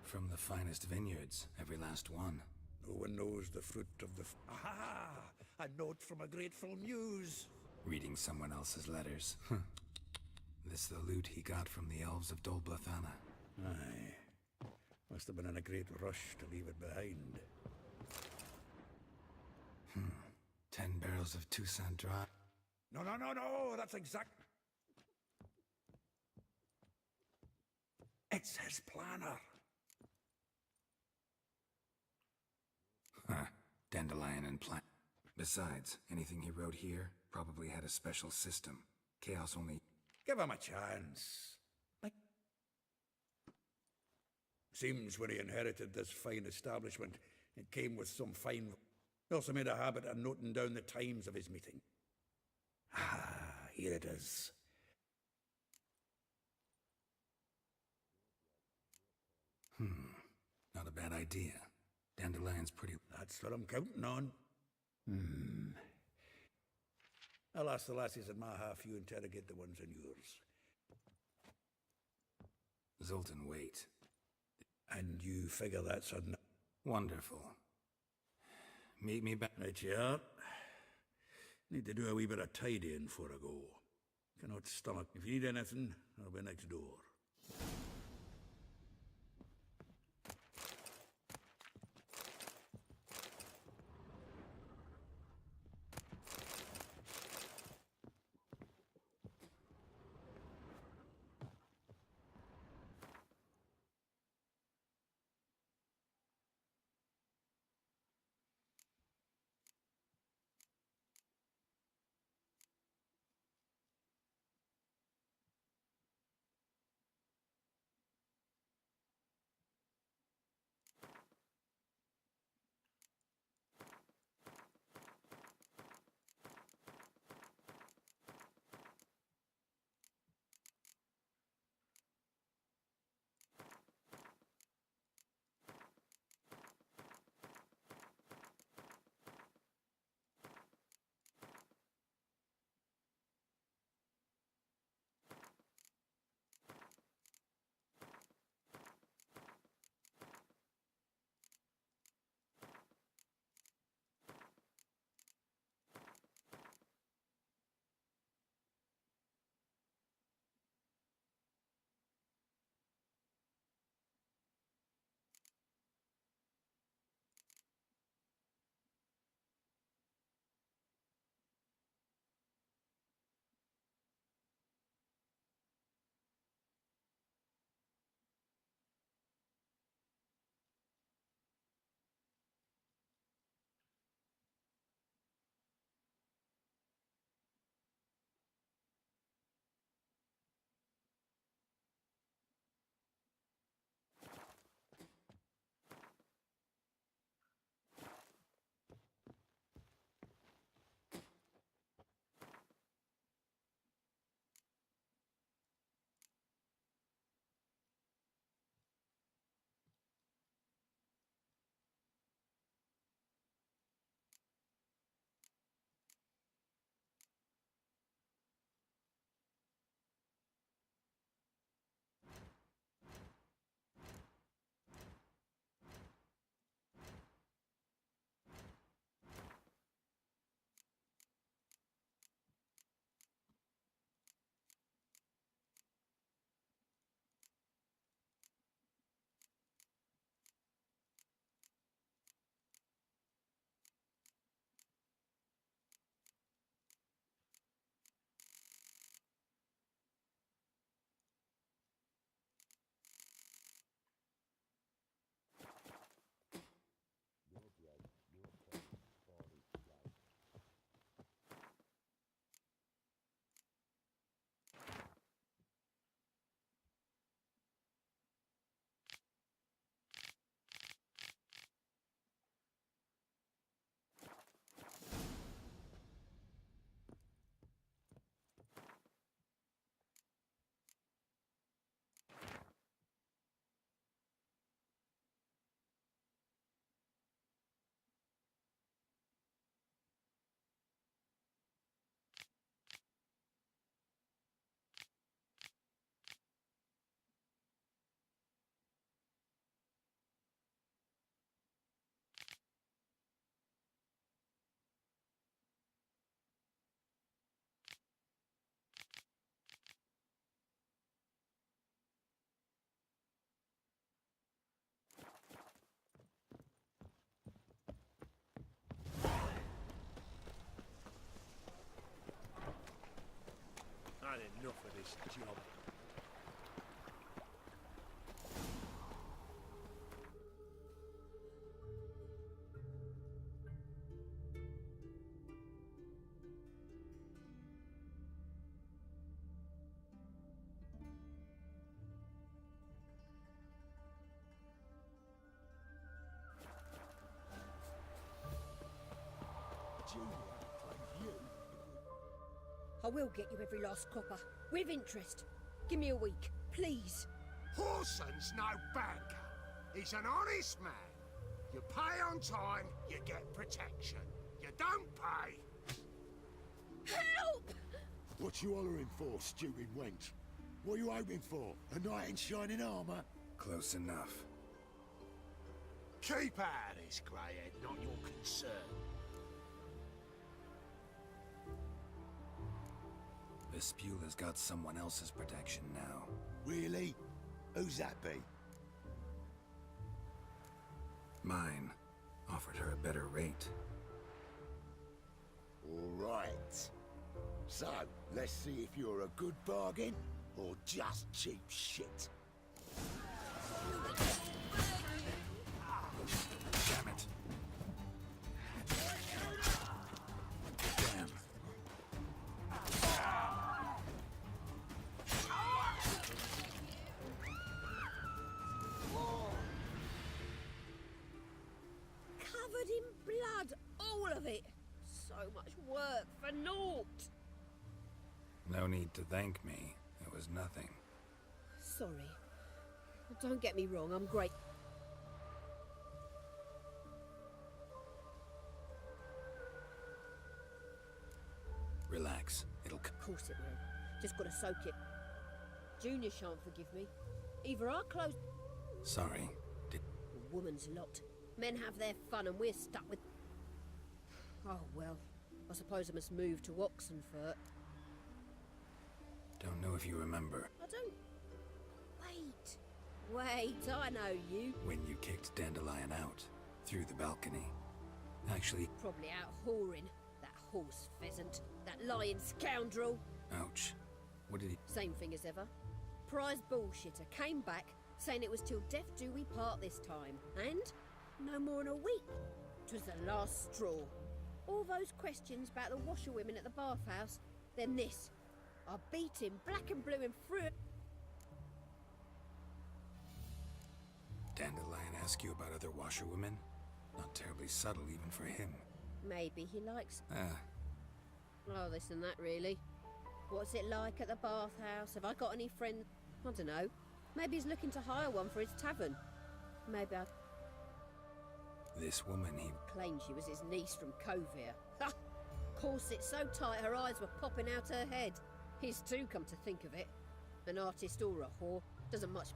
From the finest vineyards, every last one. No one knows the fruit of the... Aha! A note from a grateful muse. Reading someone else's letters. This the loot he got from the elves of Dol Blathanna. Aye. Must have been in a great rush to leave it behind. 10 barrels of Toussaint dry. No, that's exact... It's his planner. Dandelion and plant. Besides, anything he wrote here probably had a special system. Chaos only... Give him a chance. Seems when he inherited this fine establishment, it came with some fine... He also made a habit of noting down the times of his meeting. Here it is. Not a bad idea. Dandelion's pretty... That's what I'm counting on. I'll ask the lassies in my half, you interrogate the ones in yours. Zoltan, wait. And you figure that's a... Wonderful. Meet me back... Right you are. Need to do a wee bit of tidying before I go. Cannot stomach. If you need anything, I'll be next door. had enough of this job. I will get you every last copper, with interest. Give me a week, please. Horson's no banker. He's an honest man. You pay on time, you get protection. You don't pay. Help! What you hollering for, stupid wench? What are you hoping for? A knight in shining armour? Close enough. Keep out of this, greyhead, not your concern. Vespula's got someone else's protection now. Really? Who's that be? Mine. Offered her a better rate. All right. So, let's see if you're a good bargain or just cheap shit. Damn it. Damn. Covered in blood, all of it. So much work for naught. No need to thank me. It was nothing. Sorry. Don't get me wrong, I'm great. Relax. It'll... Of course it will. Just gotta soak it. Junior shan't forgive me. Either our clothes... Sorry. A woman's lot. Men have their fun and we're stuck with... Oh, well. I suppose I must move to Oxenfurt. Don't know if you remember. I don't... Wait, I know you. When you kicked Dandelion out. Through the balcony. Actually... Probably out whoring. That horse pheasant. That lying scoundrel. Ouch. What did he... Same thing as ever. Prize bullshitter came back, saying it was till death do we part this time. And no more than a week. 'Twas the last straw. All those questions about the washerwomen at the bathhouse. Then this. I beat him black and blue and through. Dandelion ask you about other washerwomen? Not terribly subtle even for him. Maybe he likes... Ah. Oh, this and that, really. What's it like at the bathhouse? Have I got any friends? I don't know. Maybe he's looking to hire one for his tavern. Maybe I... This woman, he... Claimed she was his niece from Kovir. Ha! Corset so tight her eyes were popping out her head. His too, come to think of it. An artist or a whore. Doesn't much...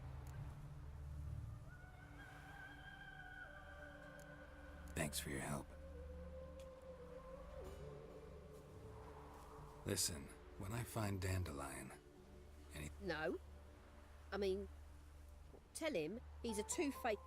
Thanks for your help. Listen, when I find Dandelion... No. I mean... Tell him he's a two-faced...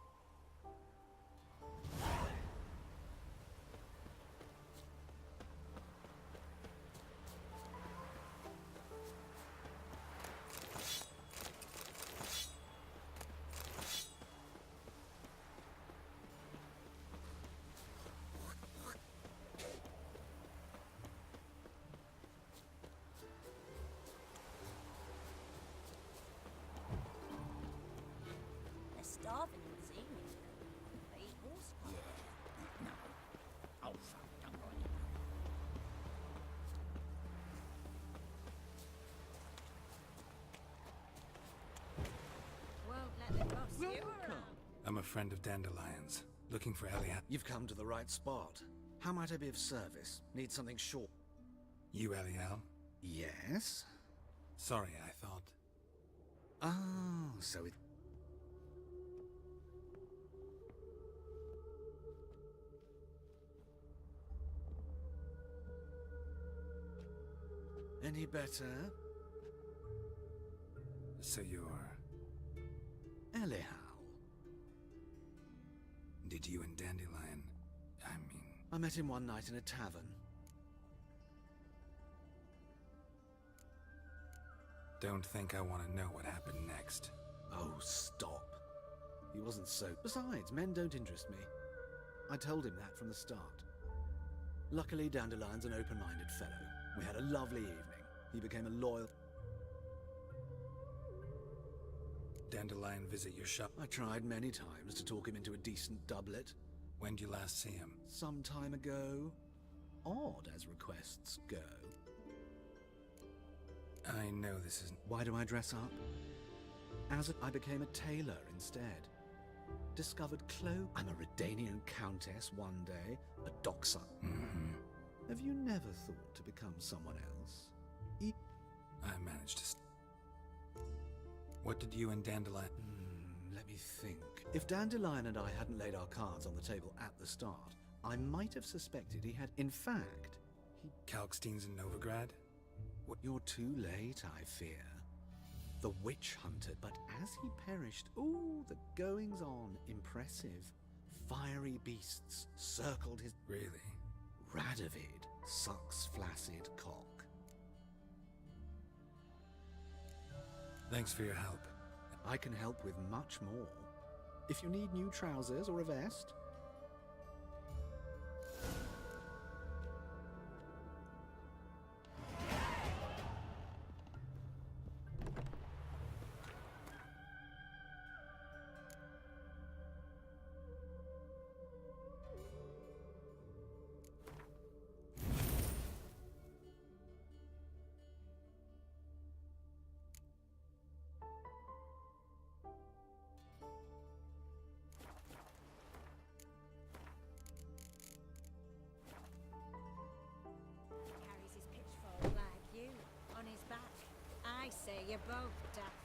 Starving this evening. They eat horse. Yeah. No. Oh, fuck. Don't worry. Won't let them boss you around. I'm a friend of Dandelion's. Looking for Eliat. You've come to the right spot. How might I be of service? Need something short. You, Elial? Yes? Sorry, I thought... Oh, so it... Any better? So you're... Elial. Did you and Dandelion... I met him one night in a tavern. Don't think I want to know what happened next. Oh, stop. He wasn't so... Besides, men don't interest me. I told him that from the start. Luckily, Dandelion's an open-minded fellow. We had a lovely evening. He became a loyal... Dandelion visit your shop? I tried many times to talk him into a decent doublet. When did you last see him? Some time ago. Odd as requests go. I know this isn't... Why do I dress up? I became a tailor instead. Discovered clothes. I'm a Redanian countess one day, a doxer. Mm-hmm. Have you never thought to become someone else? I managed to... What did you and Dandelion... Let me think. If Dandelion and I hadn't laid our cards on the table at the start, I might have suspected he had... In fact, Kalkstein's in Novigrad? You're too late, I fear. The witch hunted, but as he perished, ooh, the goings-on, impressive. Fiery beasts circled his... Really? Radovid sucks flaccid cock. Thanks for your help. I can help with much more. If you need new trousers or a vest... Carries his pitchfork like you, on his back. I say you're both daft.